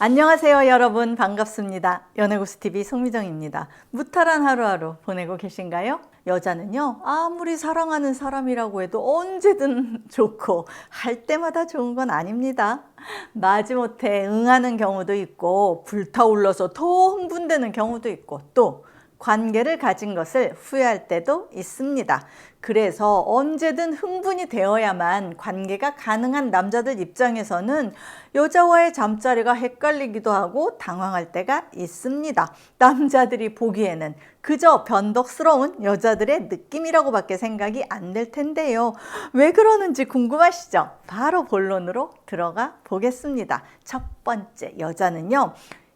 안녕하세요 여러분, 반갑습니다. 연애고수TV 송미정입니다. 무탈한 하루하루 보내고 계신가요? 여자는요, 아무리 사랑하는 사람이라고 해도 언제든 좋고 할 때마다 좋은 건 아닙니다. 마지못해 응하는 경우도 있고 불타올라서 더 흥분되는 경우도 있고 또 관계를 가진 것을 후회할 때도 있습니다. 그래서 언제든 흥분이 되어야만 관계가 가능한 남자들 입장에서는 여자와의 잠자리가 헷갈리기도 하고 당황할 때가 있습니다. 남자들이 보기에는 그저 변덕스러운 여자들의 느낌이라고 밖에 생각이 안 될 텐데요. 왜 그러는지 궁금하시죠? 바로 본론으로 들어가 보겠습니다. 첫 번째, 여자는요,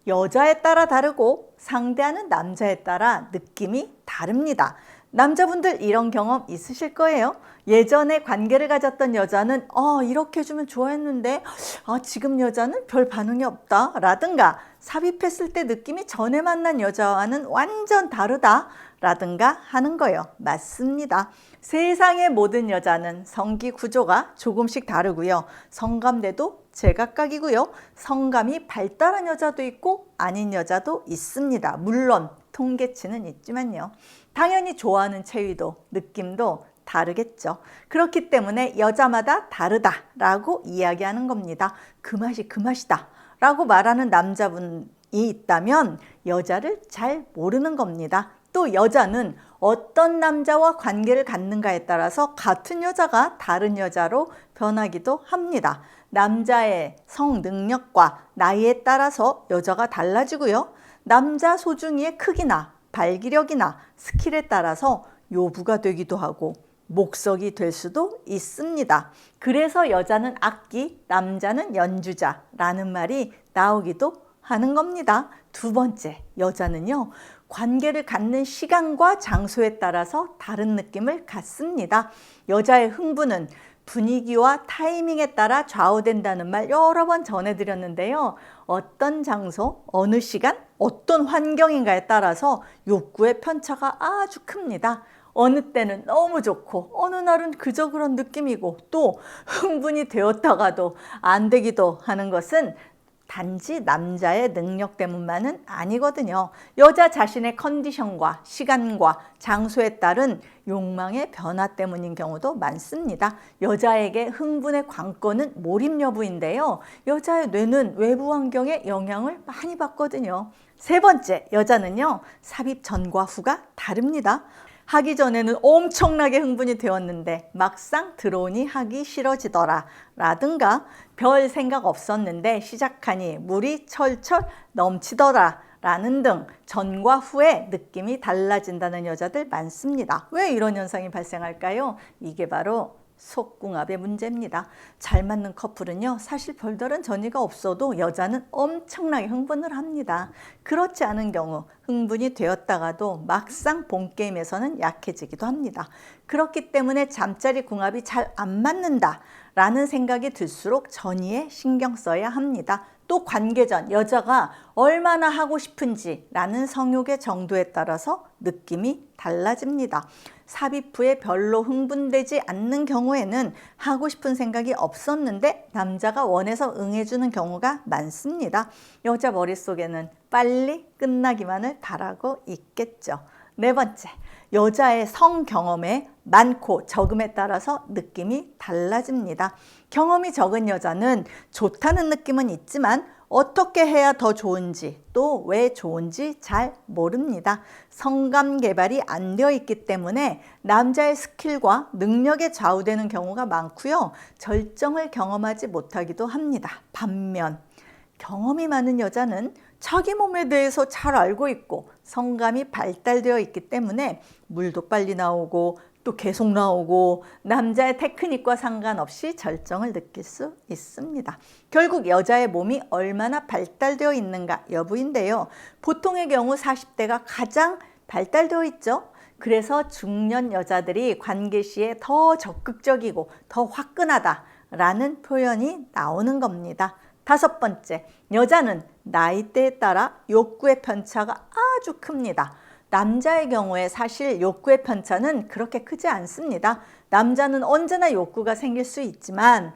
여자에 따라 다르고 상대하는 남자에 따라 느낌이 다릅니다. 남자분들 이런 경험 있으실 거예요. 예전에 관계를 가졌던 여자는 이렇게 해주면 좋아했는데 지금 여자는 별 반응이 없다 라든가, 삽입했을 때 느낌이 전에 만난 여자와는 완전 다르다 라든가 하는 거예요. 맞습니다. 세상의 모든 여자는 성기 구조가 조금씩 다르고요. 성감대도 제각각이고요. 성감이 발달한 여자도 있고 아닌 여자도 있습니다. 물론 통계치는 있지만요. 당연히 좋아하는 체위도 느낌도 다르겠죠. 그렇기 때문에 여자마다 다르다라고 이야기하는 겁니다. 그 맛이 그 맛이다 라고 말하는 남자분이 있다면 여자를 잘 모르는 겁니다. 또 여자는 어떤 남자와 관계를 갖는가에 따라서 같은 여자가 다른 여자로 변하기도 합니다. 남자의 성능력과 나이에 따라서 여자가 달라지고요. 남자 소중이의 크기나 발기력이나 스킬에 따라서 요부가 되기도 하고 목석이 될 수도 있습니다. 그래서 여자는 악기, 남자는 연주자라는 말이 나오기도 하는 겁니다. 두 번째, 여자는요, 관계를 갖는 시간과 장소에 따라서 다른 느낌을 갖습니다. 여자의 흥분은 분위기와 타이밍에 따라 좌우된다는 말 여러 번 전해드렸는데요. 어떤 장소, 어느 시간, 어떤 환경인가에 따라서 욕구의 편차가 아주 큽니다. 어느 때는 너무 좋고 어느 날은 그저 그런 느낌이고 또 흥분이 되었다가도 안 되기도 하는 것은 단지 남자의 능력 때문만은 아니거든요. 여자 자신의 컨디션과 시간과 장소에 따른 욕망의 변화 때문인 경우도 많습니다. 여자에게 흥분의 관건은 몰입 여부인데요. 여자의 뇌는 외부 환경의 영향을 많이 받거든요. 세 번째, 여자는요, 삽입 전과 후가 다릅니다. 하기 전에는 엄청나게 흥분이 되었는데 막상 들어오니 하기 싫어지더라 라든가, 별 생각 없었는데 시작하니 물이 철철 넘치더라 라는 등 전과 후의 느낌이 달라진다는 여자들 많습니다. 왜 이런 현상이 발생할까요? 이게 바로 속궁합의 문제입니다. 잘 맞는 커플은요, 사실 별다른 전이가 없어도 여자는 엄청나게 흥분을 합니다. 그렇지 않은 경우 흥분이 되었다가도 막상 본게임에서는 약해지기도 합니다. 그렇기 때문에 잠자리 궁합이 잘 안 맞는다 라는 생각이 들수록 전이에 신경 써야 합니다. 또 관계 전 여자가 얼마나 하고 싶은지 라는 성욕의 정도에 따라서 느낌이 달라집니다. 삽입 후에 별로 흥분되지 않는 경우에는 하고 싶은 생각이 없었는데 남자가 원해서 응해주는 경우가 많습니다. 여자 머릿속에는 빨리 끝나기만을 바라고 있겠죠. 네 번째, 여자의 성 경험에 많고 적음에 따라서 느낌이 달라집니다. 경험이 적은 여자는 좋다는 느낌은 있지만 어떻게 해야 더 좋은지 또 왜 좋은지 잘 모릅니다. 성감 개발이 안 되어 있기 때문에 남자의 스킬과 능력에 좌우되는 경우가 많고요. 절정을 경험하지 못하기도 합니다. 반면 경험이 많은 여자는 자기 몸에 대해서 잘 알고 있고 성감이 발달되어 있기 때문에 물도 빨리 나오고 또 계속 나오고 남자의 테크닉과 상관없이 절정을 느낄 수 있습니다. 결국 여자의 몸이 얼마나 발달되어 있는가 여부인데요. 보통의 경우 40대가 가장 발달되어 있죠. 그래서 중년 여자들이 관계 시에 더 적극적이고 더 화끈하다라는 표현이 나오는 겁니다. 다섯 번째, 여자는 나이대에 따라 욕구의 편차가 아주 큽니다. 남자의 경우에 사실 욕구의 편차는 그렇게 크지 않습니다. 남자는 언제나 욕구가 생길 수 있지만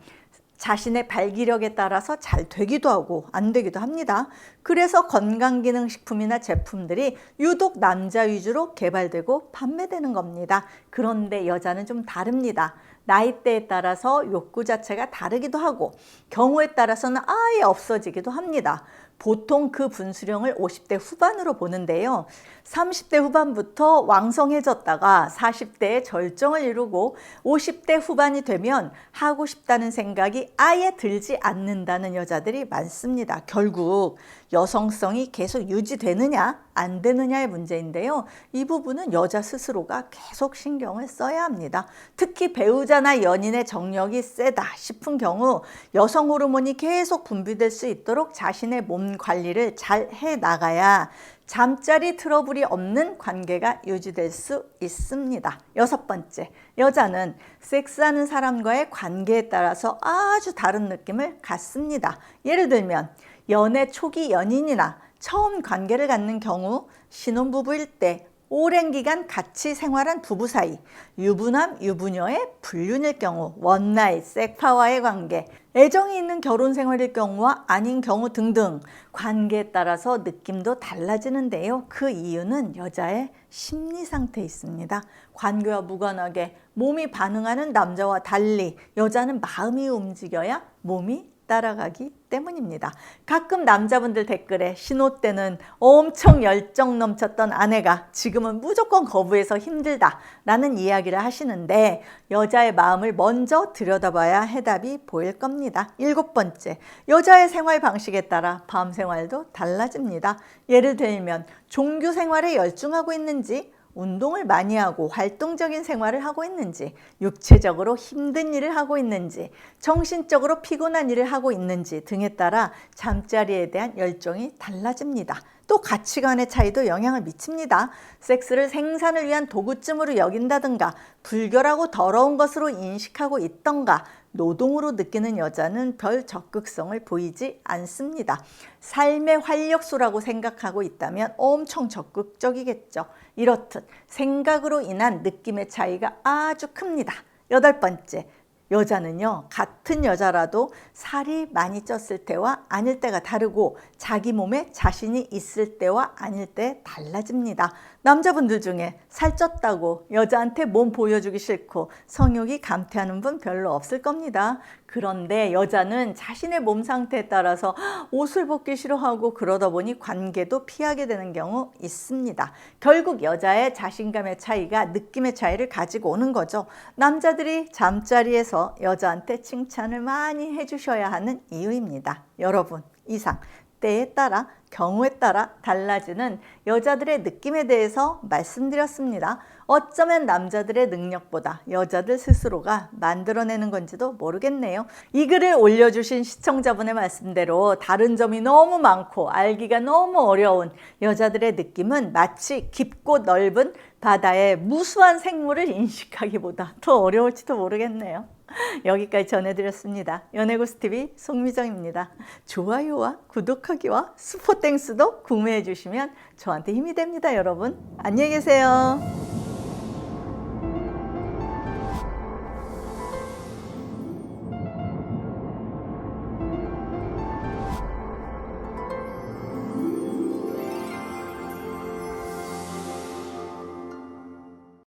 자신의 발기력에 따라서 잘 되기도 하고 안 되기도 합니다. 그래서 건강기능식품이나 제품들이 유독 남자 위주로 개발되고 판매되는 겁니다. 그런데 여자는 좀 다릅니다. 나이대에 따라서 욕구 자체가 다르기도 하고 경우에 따라서는 아예 없어지기도 합니다. 보통 그 분수령을 50대 후반으로 보는데요. 30대 후반부터 왕성해졌다가 40대에 절정을 이루고 50대 후반이 되면 하고 싶다는 생각이 아예 들지 않는다는 여자들이 많습니다. 결국 여성성이 계속 유지되느냐 안 되느냐의 문제인데요. 이 부분은 여자 스스로가 계속 신경을 써야 합니다. 특히 배우자나 연인의 정력이 세다 싶은 경우 여성 호르몬이 계속 분비될 수 있도록 자신의 몸 관리를 잘 해나가야 잠자리 트러블이 없는 관계가 유지될 수 있습니다. 6번째, 여자는 섹스하는 사람과의 관계에 따라서 아주 다른 느낌을 갖습니다. 예를 들면 연애 초기 연인이나 처음 관계를 갖는 경우 신혼부부일 때 오랜 기간 같이 생활한 부부 사이, 유부남, 유부녀의 불륜일 경우, 원나잇, 섹파와의 관계, 애정이 있는 결혼 생활일 경우와 아닌 경우 등등 관계에 따라서 느낌도 달라지는데요. 그 이유는 여자의 심리 상태에 있습니다. 관계와 무관하게 몸이 반응하는 남자와 달리 여자는 마음이 움직여야 몸이 따라가기 때문입니다. 가끔 남자분들 댓글에 신호 때는 엄청 열정 넘쳤던 아내가 지금은 무조건 거부해서 힘들다 라는 이야기를 하시는데 여자의 마음을 먼저 들여다봐야 해답이 보일 겁니다. 7번째, 여자의 생활 방식에 따라 밤 생활도 달라집니다. 예를 들면 종교 생활에 열중하고 있는지, 운동을 많이 하고 활동적인 생활을 하고 있는지, 육체적으로 힘든 일을 하고 있는지, 정신적으로 피곤한 일을 하고 있는지 등에 따라 잠자리에 대한 열정이 달라집니다. 또 가치관의 차이도 영향을 미칩니다. 섹스를 생산을 위한 도구쯤으로 여긴다든가 불결하고 더러운 것으로 인식하고 있던가 노동으로 느끼는 여자는 별 적극성을 보이지 않습니다. 삶의 활력소라고 생각하고 있다면 엄청 적극적이겠죠. 이렇듯 생각으로 인한 느낌의 차이가 아주 큽니다. 8번째, 여자는요, 같은 여자라도 살이 많이 쪘을 때와 아닐 때가 다르고 자기 몸에 자신이 있을 때와 아닐 때 달라집니다. 남자분들 중에 살쪘다고 여자한테 몸 보여주기 싫고 성욕이 감퇴하는 분 별로 없을 겁니다. 그런데 여자는 자신의 몸 상태에 따라서 옷을 벗기 싫어하고 그러다 보니 관계도 피하게 되는 경우 있습니다. 결국 여자의 자신감의 차이가 느낌의 차이를 가지고 오는 거죠. 남자들이 잠자리에서 여자한테 칭찬을 많이 해주셔야 하는 이유입니다. 여러분, 이상 때에 따라 경우에 따라 달라지는 여자들의 느낌에 대해서 말씀드렸습니다. 어쩌면 남자들의 능력보다 여자들 스스로가 만들어내는 건지도 모르겠네요. 이 글을 올려주신 시청자분의 말씀대로 다른 점이 너무 많고 알기가 너무 어려운 여자들의 느낌은 마치 깊고 넓은 바다의 무수한 생물을 인식하기보다 더 어려울지도 모르겠네요. 여기까지 전해드렸습니다. 연애고스TV 송미정입니다. 좋아요와 구독하기와 슈퍼땡스도 구매해 주시면 저한테 힘이 됩니다. 여러분 안녕히 계세요.